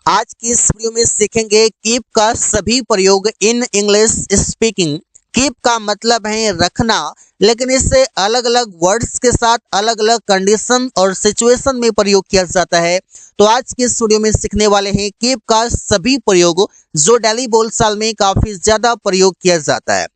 आज की इस वीडियो में सीखेंगे कीप का सभी प्रयोग इन इंग्लिश स्पीकिंग। कीप का मतलब है रखना, लेकिन इसे अलग अलग वर्ड्स के साथ अलग अलग कंडीशन और सिचुएशन में प्रयोग किया जाता है। तो आज की इस वीडियो में सीखने वाले हैं कीप का सभी प्रयोग जो डेली बोलचाल में काफी ज्यादा प्रयोग किया जाता है।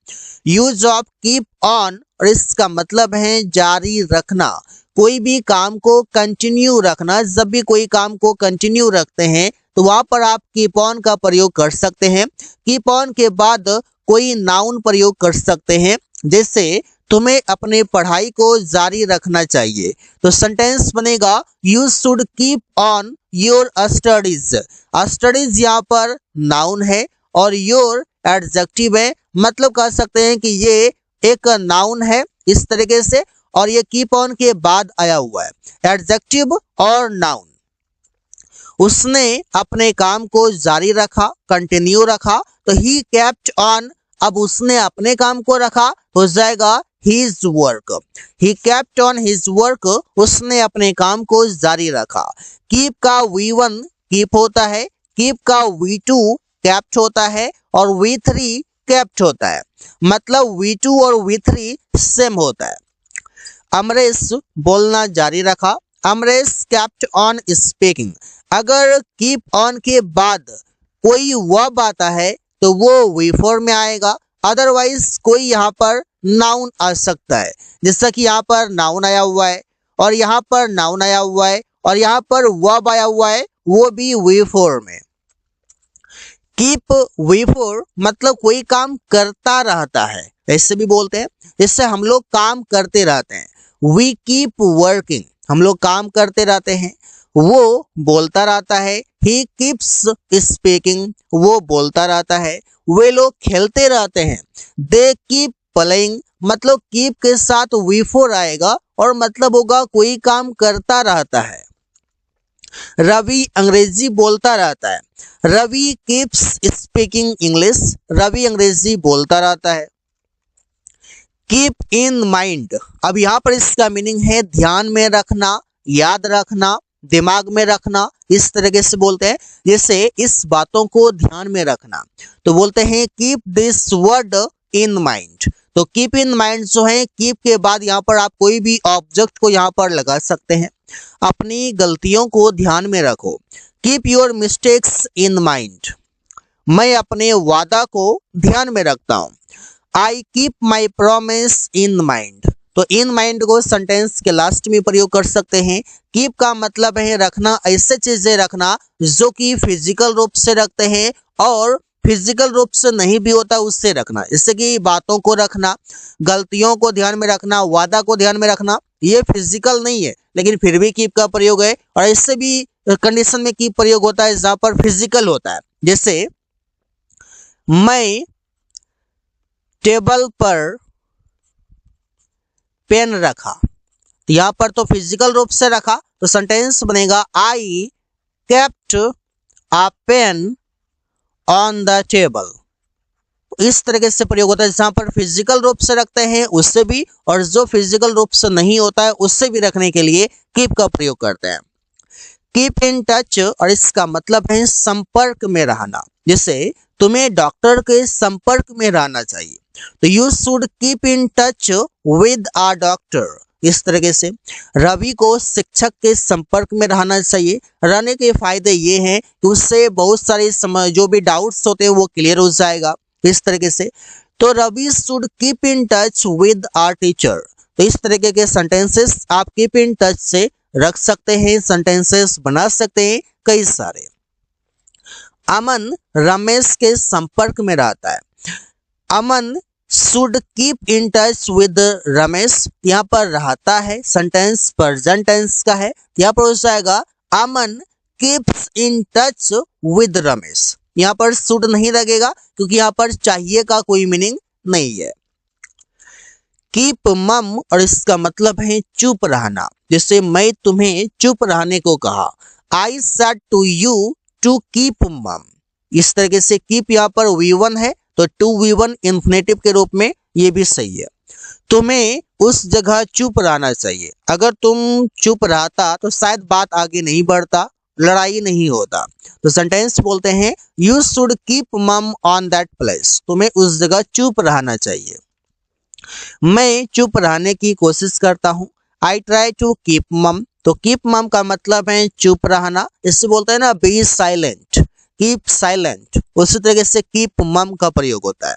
यूज ऑफ कीप ऑन, और इसका मतलब है जारी रखना, कोई भी काम को कंटिन्यू रखना। जब भी कोई काम को कंटिन्यू रखते हैं तो वहां पर आप कीप ऑन का प्रयोग कर सकते हैं। कीप ऑन के बाद कोई नाउन प्रयोग कर सकते हैं, जैसे तुम्हें अपने पढ़ाई को जारी रखना चाहिए। तो सेंटेंस बनेगा you should keep on your studies. Studies यहाँ पर नाउन है और योर एडजेक्टिव है, मतलब कह सकते हैं कि ये एक नाउन है इस तरीके से, और ये कीप ऑन के बाद आया हुआ है एडजेक्टिव और नाउन। उसने अपने काम को जारी रखा, कंटिन्यू रखा, तो ही केप्ट ऑन। अब उसने अपने काम को रखा, हो जाएगा his work. He kept on his work, उसने अपने काम को जारी रखा। कीप का V1 कीप होता है, कीप का V2 केप्ट होता है और V3 केप्ट होता है, मतलब V2 और V3 सेम होता है। अमरेश बोलना जारी रखा, अमरेश केप्ट ऑन स्पीकिंग। अगर कीप ऑन के बाद कोई वर्ब आता है तो वो V4 में आएगा, अदरवाइज कोई यहाँ पर नाउन आ सकता है, जैसा कि यहाँ पर नाउन आया हुआ है और यहाँ पर नाउन आया हुआ है और यहाँ पर वर्ब आया हुआ है, वो भी V4 में। कीप V4 मतलब कोई काम करता रहता है, ऐसे भी बोलते हैं, जिससे हम लोग काम करते रहते हैं। वी कीप वर्किंग, हम लोग काम करते रहते हैं। वो बोलता रहता है, ही कीप्स स्पीकिंग, वो बोलता रहता है। वे लोग खेलते रहते हैं, दे कीप प्लेइंग, मतलब कीप के साथ V4 आएगा और मतलब होगा कोई काम करता रहता है। रवि अंग्रेजी बोलता रहता है, Ravi keeps speaking English, Ravi अंग्रेजी बोलता रहता है। कीप इन माइंड, अब यहाँ पर इसका मीनिंग है ध्यान में रखना, याद रखना, दिमाग में रखना, इस तरीके से बोलते हैं, जैसे इस बातों को ध्यान में रखना। तो बोलते हैं keep this word in mind. तो कीप इन माइंड जो है, कीप के बाद यहाँ पर आप कोई भी ऑब्जेक्ट को यहाँ पर लगा सकते हैं। अपनी गलतियों को ध्यान में रखो, keep your mistakes in mind. मैं अपने वादा को ध्यान में रखता हूँ। I keep my promise in mind. तो इन माइंड को सेंटेंस के लास्ट में प्रयोग कर सकते हैं। कीप का मतलब है रखना, ऐसे चीजें रखना जो कि फिजिकल रूप से रखते हैं और फिजिकल रूप से नहीं भी होता उससे रखना, जैसे कि बातों को रखना, गलतियों को ध्यान में रखना, वादा को ध्यान में रखना। ये फिजिकल नहीं है लेकिन फिर भी कीप का प्रयोग है, और इससे भी कंडीशन में कीप प्रयोग होता है जहां पर फिजिकल होता है। जैसे मैं टेबल पर पेन रखा, तो यहाँ पर तो फिजिकल रूप से रखा, तो सेंटेंस बनेगा I kept a pain on the table. इस तरीके से प्रयोग होता है, जहां पर फिजिकल रूप से रखते हैं उससे भी, और जो फिजिकल रूप से नहीं होता है उससे भी रखने के लिए कीप का प्रयोग करते हैं। कीप इन टच, और इसका मतलब है संपर्क में रहना, जैसे तुम्हें डॉक्टर के संपर्क में रहना चाहिए, तो you should keep in touch with a doctor. इस तरीके से रवि को शिक्षक के संपर्क में रहना चाहिए। रहने के फायदे ये हैं कि उससे बहुत सारे जो भी डाउट्स होते हैं वो क्लियर हो जाएगा, इस तरीके से। तो Ravi should keep in touch with a teacher. तो इस तरीके के सेंटेंसेस आप कीप इन टच से रख सकते हैं, सेंटेंसेस बना सकते हैं कई सारे। अमन रमेश के संपर्क में रहता है, Aman should keep in touch with Ramesh, यहाँ पर रहता है, सेंटेंस प्रेजेंट टेंस का है, यहाँ पर हो जाएगा Aman keeps in touch with Ramesh. यहाँ पर शुड नहीं लगेगा क्योंकि यहाँ पर चाहिए का कोई मीनिंग नहीं है। कीप मम, और इसका मतलब है चुप रहना, जैसे मैं तुम्हें चुप रहने को कहा, I said to you to keep mum. इस तरीके से कीप यहाँ पर V1 है तो टू V1 इंफिनिटिव के रूप में ये भी सही है। तुम्हें उस जगह चुप रहना चाहिए, अगर तुम चुप रहता तो शायद बात आगे नहीं बढ़ता लड़ाई नहीं होता। तो सेंटेंस बोलते हैं यू शुड कीप मम ऑन दैट प्लेस, तुम्हें उस जगह चुप रहना चाहिए। मैं चुप रहने की कोशिश करता हूँ। आई ट्राई टू कीप मम, तो कीप मम का मतलब है चुप रहना, इससे बोलते हैं ना बी साइलेंट, कीप साइलेंट। उसी तरीके से कीप मम का प्रयोग होता है।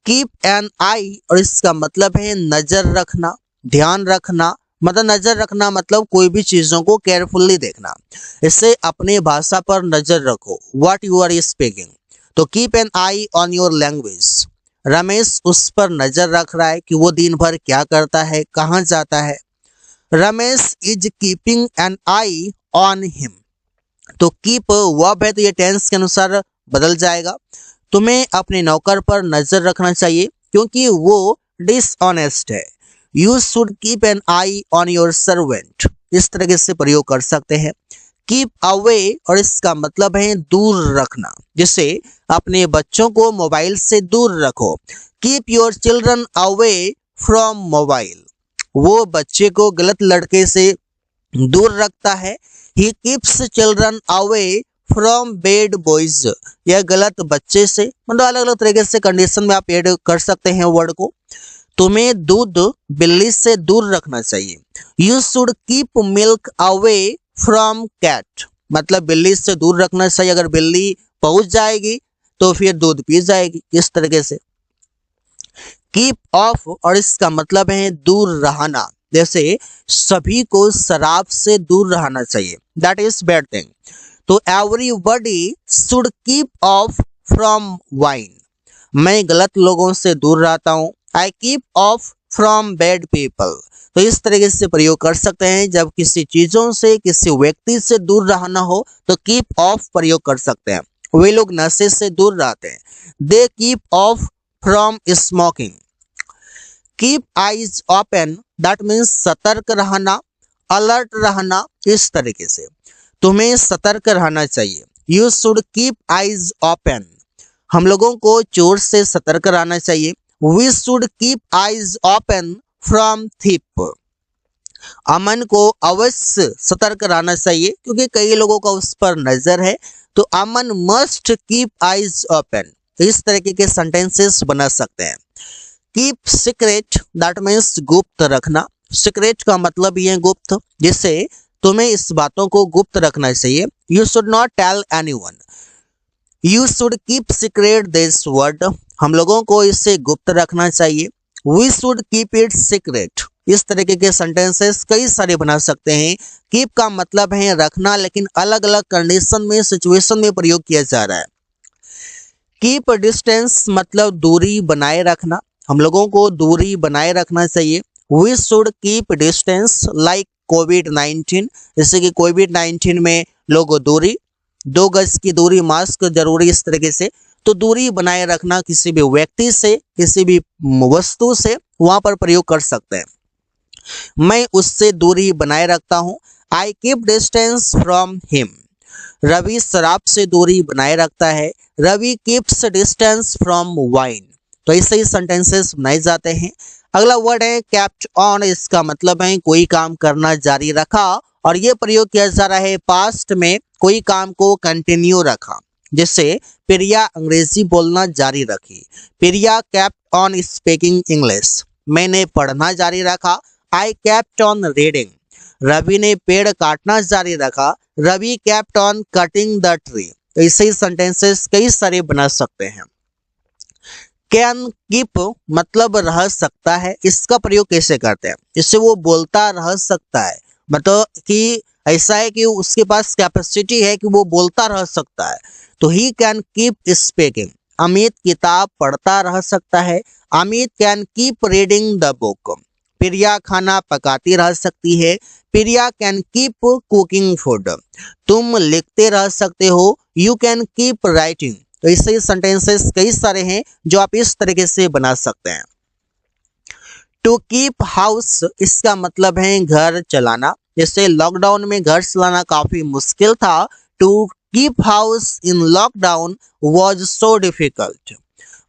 कीप एन आई, और इसका मतलब है नजर रखना, ध्यान रखना, मतलब नजर रखना मतलब कोई भी चीजों को केयरफुली देखना। इससे अपने भाषा पर नजर रखो, व्हाट यू आर स्पीकिंग। तो keep an I on your language. Ramesh उस पर नजर रख रहा है कि वो दिन भर क्या करता है, कहाँ जाता है। Ramesh is keeping an I on him. तो कीप वर्ब है तो ये टेंस के अनुसार बदल जाएगा। तुम्हें अपने नौकर पर नजर रखना चाहिए क्योंकि वो डिसऑनेस्ट है। You should keep an I on your servant, इस तरीके से प्रयोग कर सकते हैं। कीप अवे, और इसका मतलब है दूर रखना, जैसे अपने बच्चों को मोबाइल से दूर रखो। Keep your children away from mobile, वो बच्चे को गलत लड़के से दूर रखता है। He keeps children away from bad boys, यह गलत बच्चे से, मतलब अलग अलग तरीके से कंडीशन में आप ऐड कर सकते हैं वर्ड को। तुम्हें दूध बिल्ली से दूर रखना चाहिए। You should keep milk away from cat, मतलब बिल्ली से दूर रखना चाहिए, अगर बिल्ली पहुंच जाएगी तो फिर दूध पी जाएगी, इस तरीके से। कीप ऑफ, और इसका मतलब है दूर रहना, जैसे सभी को शराब से दूर रहना चाहिए, दैट इज बैड थिंग। तो everybody should keep of from wine, मैं गलत लोगों से दूर रहता हूँ। I keep of from bad people, तो इस तरीके से प्रयोग कर सकते हैं। जब किसी चीजों से, किसी व्यक्ति से दूर रहना हो तो कीप ऑफ प्रयोग कर सकते हैं। वे लोग नशे से दूर रहते हैं। They keep of from smoking. Keep eyes open, that means सतर्क रहना, अलर्ट रहना, इस तरीके से तुम्हें सतर्क रहना चाहिए। You should keep eyes open, हम लोगों को चोर से सतर्क रहना चाहिए। We should keep eyes open from thief, Aman को अवश्य सतर्क रहना चाहिए क्योंकि कई लोगों का उस पर नजर है। तो अमन मस्ट कीप आईज ओपन, इस तरीके के सेंटेंसेस बना सकते हैं। कीप सीक्रेट, दैट मीन्स गुप्त रखना। सीक्रेट का मतलब ये गुप्त, जिससे तुम्हें इस बातों को गुप्त रखना चाहिए। You should not tell anyone. You should keep secret this word, हम लोगों को इसे गुप्त रखना चाहिए। We should keep it secret, इस तरीके के सेंटेंसेस कई सारे बना सकते हैं। कीप का मतलब है रखना, लेकिन अलग अलग कंडीशन में, सिचुएशन में प्रयोग किया जा रहा है। कीप डिस्टेंस मतलब दूरी बनाए रखना, हम लोगों को दूरी बनाए रखना चाहिए। We should keep distance like covid, जैसे कि कोविड-19 में लोग दूरी, 2 गज की दूरी, मास्क जरूरी, इस तरीके से। तो दूरी बनाए रखना किसी भी व्यक्ति से, किसी भी वस्तु से, वहां पर प्रयोग कर सकते हैं। मैं उससे दूरी बनाए रखता हूं। I keep distance from him. Ravi शराब से दूरी बनाए रखता है। Ravi keeps distance from wine. तो ऐसे ही सेंटेंसेस बनाए जाते हैं। अगला वर्ड है केप्ट ऑन, इसका मतलब है कोई काम करना जारी रखा, और ये प्रयोग किया जा रहा है पास्ट में, कोई काम को कंटिन्यू रखा। जैसे प्रिया अंग्रेजी बोलना जारी रखी। Priya kept on speaking English, मैंने पढ़ना जारी रखा। I kept on reading. Ravi ने पेड़ काटना जारी रखा। Ravi kept on cutting the tree. तो ऐसे ही सेंटेंसेस कई सारे बना सकते हैं। कैन कीप मतलब रह सकता है, इसका प्रयोग कैसे करते हैं? इससे वो बोलता रह सकता है, मतलब कि ऐसा है कि उसके पास कैपेसिटी है कि वो बोलता रह सकता है। तो he can keep speaking. Amit किताब पढ़ता रह सकता है। Amit can keep reading the book. Priya खाना पकाती रह सकती है। Priya can keep cooking food. तुम लिखते रह सकते हो। You can keep writing. तो इससे सेंटेंसेस कई सारे हैं जो आप इस तरीके से बना सकते हैं। टू कीप हाउस, इसका मतलब है घर चलाना। जैसे लॉकडाउन में घर चलाना काफी मुश्किल था। To keep house in lockdown was so difficult.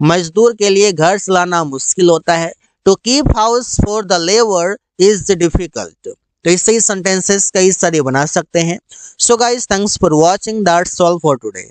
मजदूर के लिए घर चलाना मुश्किल होता है। To keep house for the labour is difficult. तो तो इससे ही सेंटेंसेस कई सारे बना सकते हैं। So guys thanks for watching, that's all for today.